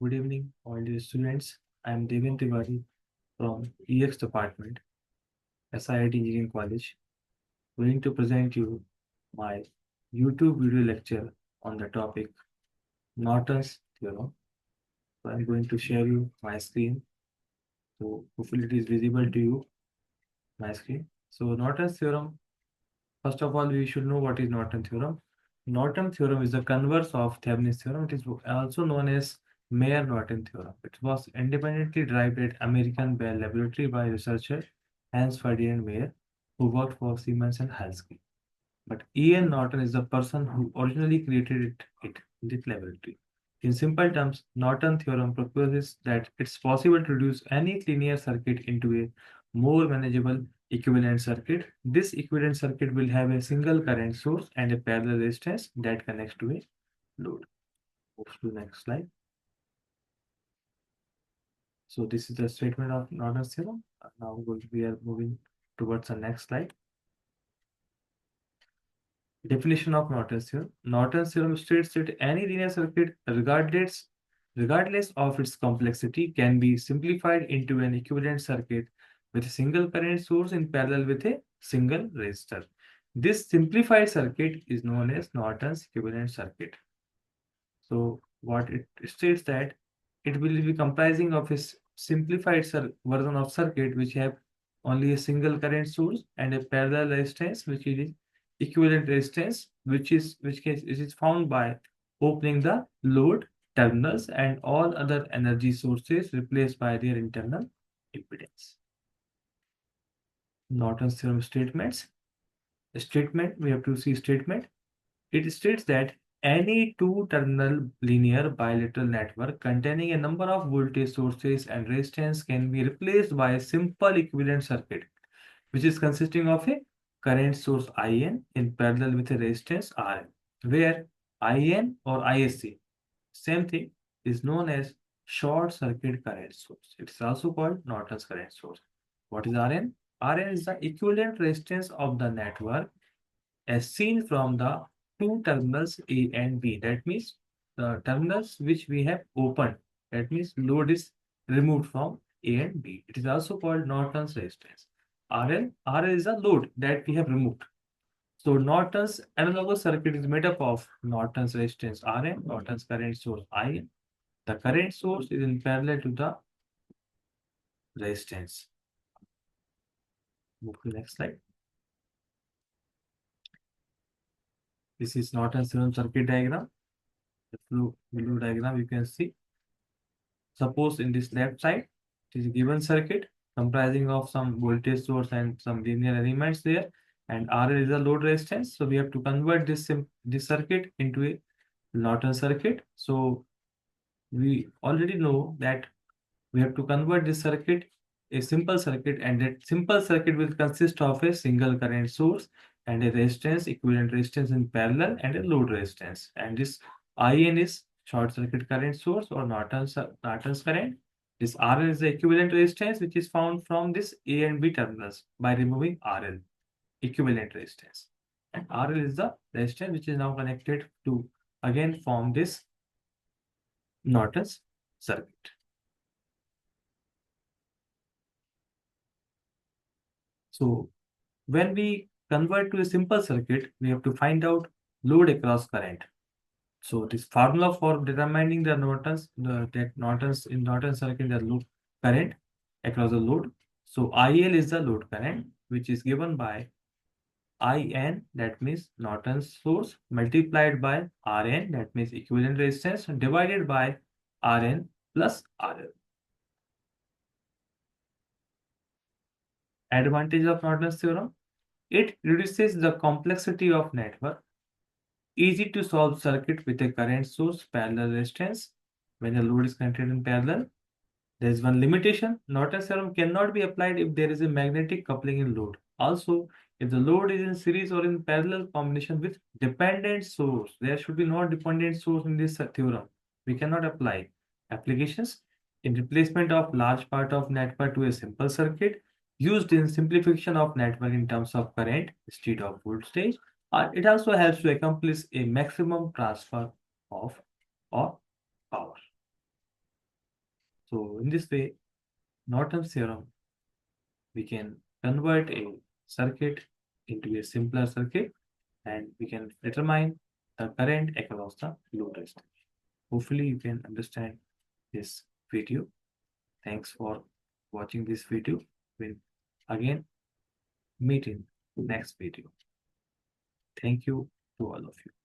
Good evening, all dear students. I am Devin Tiwari from EX department, SIIT Engineering College, going to present you my YouTube video lecture on the topic Norton's theorem. So I'm going to share you my screen. So hopefully it is visible to you, my screen. So Norton's theorem, first of all, we should know what is Norton theorem. Norton theorem is the converse of Thevenin's theorem. It is also known as Mayer-Norton theorem. It was independently derived at American Bell Laboratory by researcher Hans Ferdinand Mayer, who worked for Siemens and Halsky. But Ian Norton is the person who originally created it in this laboratory. In simple terms, Norton theorem proposes that it's possible to reduce any linear circuit into a more manageable equivalent circuit. This equivalent circuit will have a single current source and a parallel resistance that connects to a load. Move to the next slide. So this is the statement of Norton's theorem. Now we are moving towards the next slide. Definition of Norton's theorem. Norton's theorem states that any linear circuit, regardless of its complexity, can be simplified into an equivalent circuit with a single current source in parallel with a single resistor. This simplified circuit is known as Norton's equivalent circuit. So what it states that it will be comprising of a simplified version of circuit which have only a single current source and a parallel resistance which is equivalent resistance which is found by opening the load terminals and all other energy sources replaced by their internal impedance. Norton's theorem statements. Statement, we have to see statement. It states that any two-terminal linear bilateral network containing a number of voltage sources and resistance can be replaced by a simple equivalent circuit, which is consisting of a current source IN in parallel with a resistance RN, where IN or ISC, same thing, is known as short circuit current source. It is also called Norton's current source. What is RN? RN is the equivalent resistance of the network as seen from the two terminals A and B. That means the terminals which we have opened. That means load is removed from A and B. It is also called Norton's resistance. RL is a load that we have removed. So Norton's analogous circuit is made up of Norton's resistance Rn, Norton's current source In. The current source is in parallel to the resistance. Move to the next slide. This is Norton's theorem circuit diagram. The blue diagram you can see. Suppose in this left side, it is a given circuit comprising of some voltage source and some linear elements there, and RL is a load resistance. So we have to convert this circuit into a Norton circuit. So we already know that we have to convert this circuit a simple circuit, and that simple circuit will consist of a single current source and a resistance, equivalent resistance in parallel, and a load resistance. And this IN is short circuit current source or Norton's current. This RL is the equivalent resistance which is found from this A and B terminals by removing RL, equivalent resistance. And RL is the resistance which is now connected to again form this Norton's circuit. So when we convert to a simple circuit, we have to find out load across current. So this formula for determining the Norton's in Norton circuit the load current across the load. So IL is the load current, which is given by IN, that means Norton's source, multiplied by RN, that means equivalent resistance, divided by RN plus RL. Advantage of Norton's theorem: it reduces the complexity of network. Easy to solve circuit with a current source, parallel resistance. When the load is connected in parallel, there is one limitation. Norton's theorem cannot be applied if there is a magnetic coupling in load. Also, if the load is in series or in parallel combination with dependent source, there should be no dependent source in this theorem. We cannot apply. Applications: in replacement of large part of network to a simple circuit, used in simplification of network in terms of current instead of voltage. It also helps to accomplish a maximum transfer of or power. So in this way, Norton's theorem, we can convert a circuit into a simpler circuit and we can determine the current across the load resistor. Hopefully you can understand this video. Thanks for watching this video. We'll again meet in next video. Thank you to all of you.